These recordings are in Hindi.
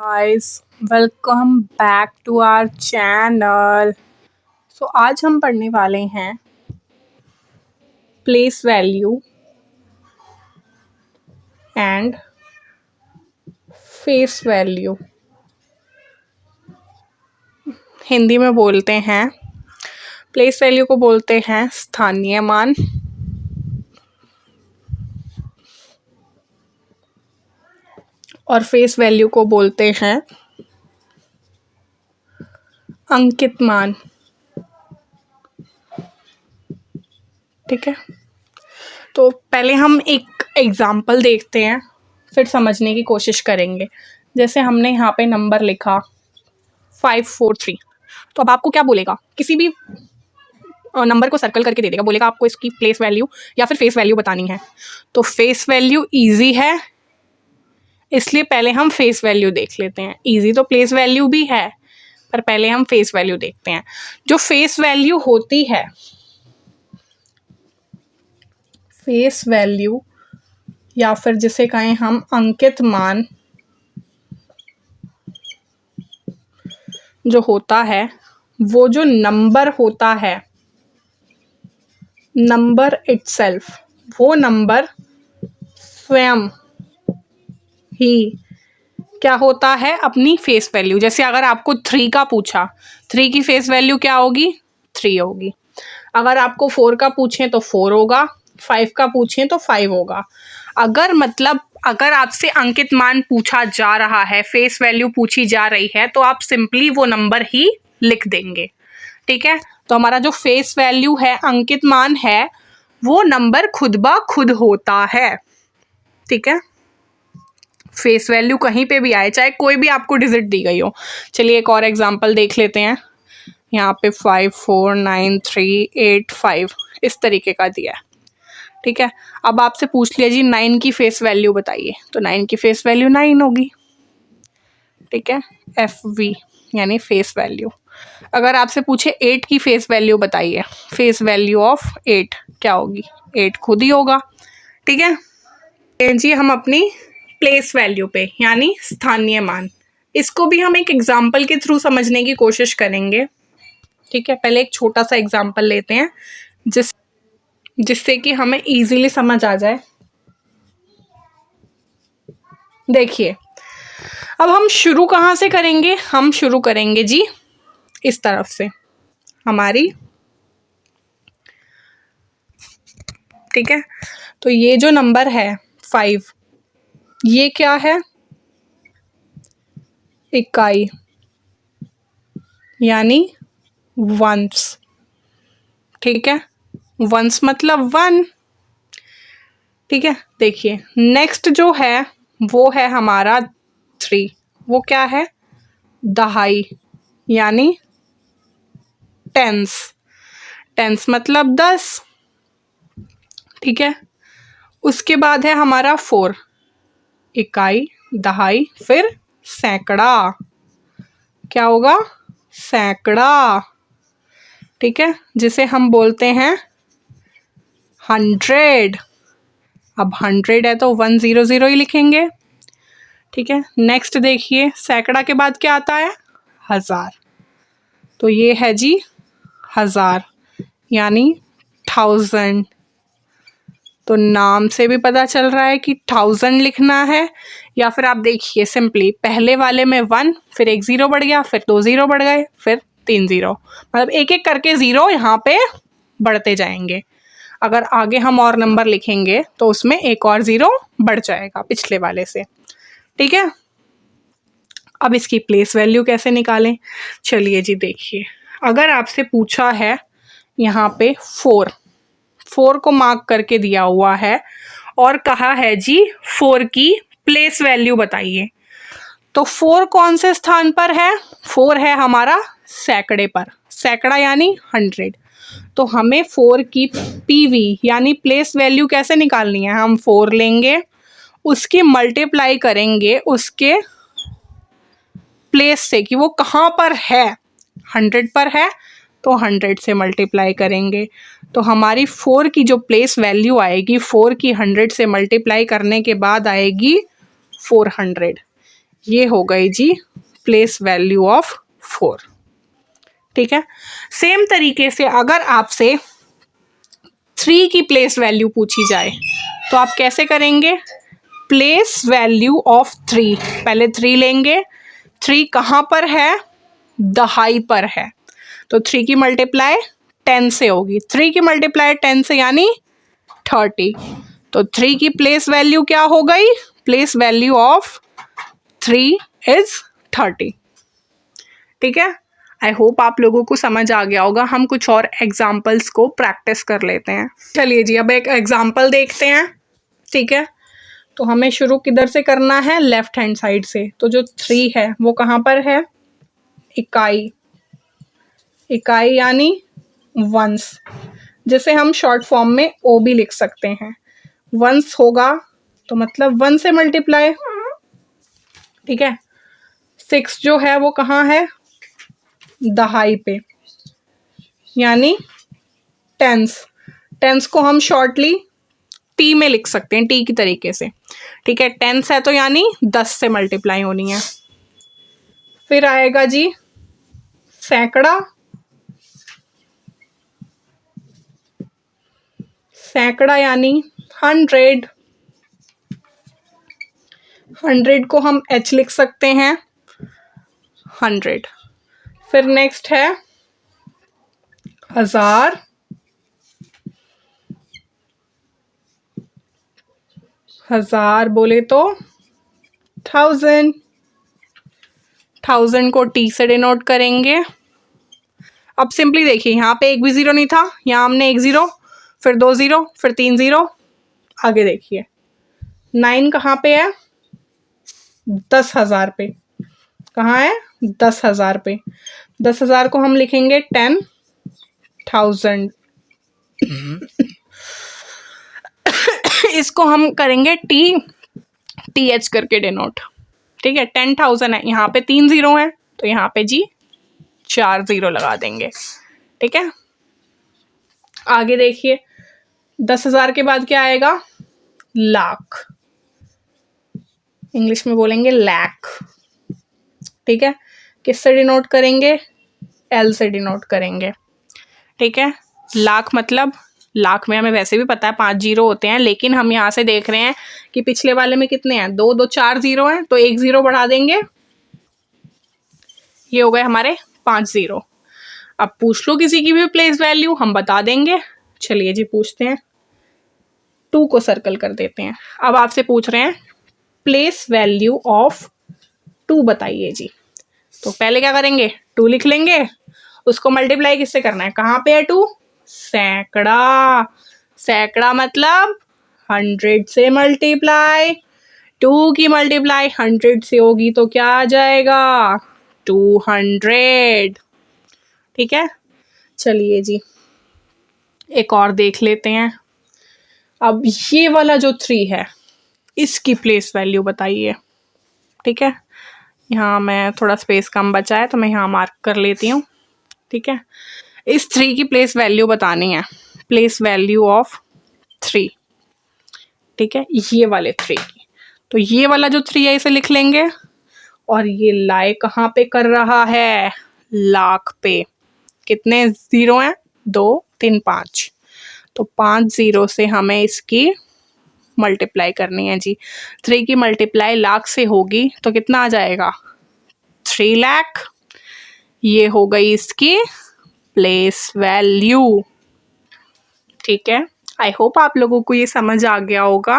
guys, welcome back to our channel. आज हम पढ़ने वाले हैं place value and face value. Hindi में बोलते हैं, प्लेस वैल्यू को बोलते हैं स्थानीय मान, और फेस वैल्यू को बोलते हैं अंकित मान। ठीक है, तो पहले हम एक एग्जाम्पल देखते हैं, फिर समझने की कोशिश करेंगे। जैसे हमने यहाँ पे नंबर लिखा 543, तो अब आपको क्या बोलेगा, किसी भी नंबर को सर्कल करके दे देगा, बोलेगा आपको इसकी प्लेस वैल्यू या फिर फेस वैल्यू बतानी है। तो फेस वैल्यू इजी है, इसलिए पहले हम फेस वैल्यू देख लेते हैं। इजी तो प्लेस वैल्यू भी है, पर पहले हम फेस वैल्यू देखते हैं। जो फेस वैल्यू होती है, फेस वैल्यू या फिर जिसे कहें हम अंकित मान, जो होता है वो जो नंबर होता है, नंबर इटसेल्फ, वो नंबर स्वयं ही क्या होता है, अपनी फेस वैल्यू। जैसे अगर आपको 3 का पूछा, 3 की फेस वैल्यू क्या होगी, 3 होगी। अगर आपको 4 का पूछें तो 4 होगा, 5 का पूछें तो 5 होगा। अगर आपसे अंकित मान पूछा जा रहा है, फेस वैल्यू पूछी जा रही है, तो आप सिंपली वो नंबर ही लिख देंगे। ठीक है, तो हमारा जो फेस वैल्यू है, अंकित मान है, वो नंबर खुद ब खुद होता है। ठीक है, फेस वैल्यू कहीं पे भी आए, चाहे कोई भी आपको डिजिट दी गई हो। चलिए एक और एग्जांपल देख लेते हैं। यहाँ पे 5 4 9 3 8 5 इस तरीके का दिया है। ठीक है, अब आपसे पूछ लिया जी 9 की फेस वैल्यू बताइए, तो 9 की फेस वैल्यू 9 होगी। ठीक है, FV यानी फेस वैल्यू। अगर आपसे पूछे 8 की फेस वैल्यू बताइए, फेस वैल्यू ऑफ 8 क्या होगी, 8 खुद ही होगा। ठीक है जी, हम अपनी प्लेस वैल्यू पे यानी स्थानीय मान, इसको भी हम एक एग्जाम्पल के थ्रू समझने की कोशिश करेंगे। ठीक है, पहले एक छोटा सा एग्जाम्पल लेते हैं जिससे कि हमें इजीली समझ आ जाए। देखिए, अब हम शुरू कहाँ से करेंगे, हम शुरू करेंगे जी इस तरफ से, हमारी। ठीक है, तो ये जो नंबर है 5, ये क्या है, इकाई यानी वंस। ठीक है, वंस मतलब 1। ठीक है, देखिए नेक्स्ट जो है वो है हमारा 3, वो क्या है, दहाई यानी टेंस। टेंस मतलब 10। ठीक है, उसके बाद है हमारा 4, इकाई, दहाई, फिर सैकड़ा, क्या होगा, सैकड़ा। ठीक है, जिसे हम बोलते हैं 100। अब 100 है तो 100 ही लिखेंगे। ठीक है, नेक्स्ट देखिए, सैकड़ा के बाद क्या आता है, 1000। तो ये है जी 1000 यानी 1000। तो नाम से भी पता चल रहा है कि 1000 लिखना है। या फिर आप देखिए सिंपली, पहले वाले में 1, फिर एक 0 बढ़ गया, फिर 2 0 बढ़ गए, फिर 3 0, मतलब एक एक करके 0 यहाँ पे बढ़ते जाएंगे। अगर आगे हम और नंबर लिखेंगे तो उसमें एक और 0 बढ़ जाएगा पिछले वाले से। ठीक है, अब इसकी प्लेस वैल्यू कैसे निकालें, चलिए जी देखिए। अगर आपसे पूछा है यहाँ पे 4 को मार्क करके दिया हुआ है और कहा है जी 4 की प्लेस वैल्यू बताइए, तो 4 कौन से स्थान पर है, 4 है हमारा सैकड़े पर, सैकड़ा यानी 100। तो हमें 4 की PV यानी प्लेस वैल्यू कैसे निकालनी है, हम 4 लेंगे, उसकी मल्टीप्लाई करेंगे उसके प्लेस से कि वो कहाँ पर है, 100 पर है तो 100 से मल्टीप्लाई करेंगे। तो हमारी 4 की जो प्लेस वैल्यू आएगी, 4 की 100 से मल्टीप्लाई करने के बाद आएगी 400। ये हो गई जी प्लेस वैल्यू ऑफ 4। ठीक है, सेम तरीके से अगर आपसे 3 की प्लेस वैल्यू पूछी जाए तो आप कैसे करेंगे? प्लेस वैल्यू ऑफ 3, पहले 3 लेंगे। 3 कहाँ पर है? दहाई पर है, तो 3 की मल्टीप्लाई 10 से होगी। 3 की मल्टीप्लाई 10 से यानी 30, तो 3 की प्लेस वैल्यू क्या हो गई? Place value of 3 is 30। ठीक है, आई होप आप लोगों को समझ आ गया होगा। हम कुछ और एग्जाम्पल्स को प्रैक्टिस कर लेते हैं। चलिए जी, अब एक एग्जाम्पल देखते हैं। ठीक है, तो हमें शुरू किधर से करना है? लेफ्ट हैंड साइड से। तो जो 3 है वो कहाँ पर है? इकाई, इकाई यानी वंस, जिसे हम शॉर्ट फॉर्म में ओ भी लिख सकते हैं। वंस होगा तो मतलब 1 से मल्टीप्लाई। ठीक है, 6 जो है वो कहाँ है? दहाई पे, यानी टेंस। टेंस को हम शॉर्टली टी में लिख सकते हैं, टी की तरीके से। ठीक है, टेंस है तो यानी 10 से मल्टीप्लाई होनी है। फिर आएगा जी सैकड़ा। सैकड़ा यानी 100। 100 को हम एच लिख सकते हैं, 100। फिर नेक्स्ट है 1000। 1000 बोले तो 1000। 1000 को टी से डिनोट करेंगे। अब सिंपली देखिए, यहाँ पे एक भी ज़ीरो नहीं था, यहाँ हमने एक ज़ीरो, फिर 2 ज़ीरो, फिर 3 ज़ीरो। आगे देखिए 9 कहाँ पे है? 10,000 पे। कहाँ है? 10,000 पे। 10,000 को हम लिखेंगे 10,000। इसको हम करेंगे टी एच करके डिनोट। ठीक है, 10,000 है, यहाँ पे 3 ज़ीरो हैं, तो यहाँ पे जी 4 ज़ीरो लगा देंगे। ठीक है, आगे देखिए 10,000 के बाद क्या आएगा? लाख, इंग्लिश में बोलेंगे लैख। ठीक है, किससे डिनोट करेंगे? एल से डिनोट करेंगे। ठीक है, लाख मतलब, लाख में हमें वैसे भी पता है 5 ज़ीरो होते हैं, लेकिन हम यहाँ से देख रहे हैं कि पिछले वाले में कितने हैं? 2 2 4 ज़ीरो हैं, तो 1 ज़ीरो बढ़ा देंगे, ये हो गए हमारे 5 ज़ीरो। अब पूछ लो किसी की भी प्लेस वैल्यू, हम बता देंगे। चलिए जी पूछते हैं, 2 को सर्कल कर देते हैं। अब आपसे पूछ रहे हैं प्लेस वैल्यू ऑफ 2 बताइए जी। तो पहले क्या करेंगे? 2 लिख लेंगे, उसको मल्टीप्लाई किससे करना है? कहाँ पे है 2? सैकड़ा। सैकड़ा मतलब 100 से मल्टीप्लाई। 2 की मल्टीप्लाई 100 से होगी तो क्या आ जाएगा? 200। ठीक है, चलिए जी एक और देख लेते हैं। अब ये वाला जो 3 है, इसकी प्लेस वैल्यू बताइए। ठीक है, यहाँ मैं थोड़ा स्पेस कम बचा है तो मैं यहाँ मार्क कर लेती हूँ। ठीक है, इस 3 की प्लेस वैल्यू बतानी है, प्लेस वैल्यू ऑफ 3। ठीक है, ये वाले 3 की। तो ये वाला जो 3 है इसे लिख लेंगे, और ये लाई कहाँ पे कर रहा है? लाख पे। कितने ज़ीरो हैं? 2 3 5, तो 5 ज़ीरो से हमें इसकी मल्टीप्लाई करनी है जी। 3 की मल्टीप्लाई लाख से होगी तो कितना आ जाएगा? 3 लाख। ये हो गई इसकी प्लेस वैल्यू। ठीक है, आई होप आप लोगों को ये समझ आ गया होगा।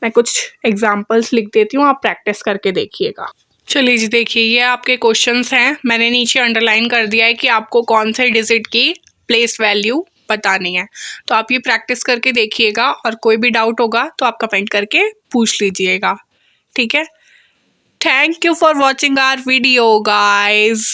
मैं कुछ एग्जाम्पल्स लिख देती हूँ, आप प्रैक्टिस करके देखिएगा। चलिए जी देखिए, ये आपके क्वेश्चंस हैं। मैंने नीचे अंडरलाइन कर दिया है कि आपको कौन से डिजिट की प्लेस वैल्यू बतानी है। तो आप ये प्रैक्टिस करके देखिएगा, और कोई भी डाउट होगा तो आप कमेंट करके पूछ लीजिएगा। ठीक है, thank you for watching our video guys.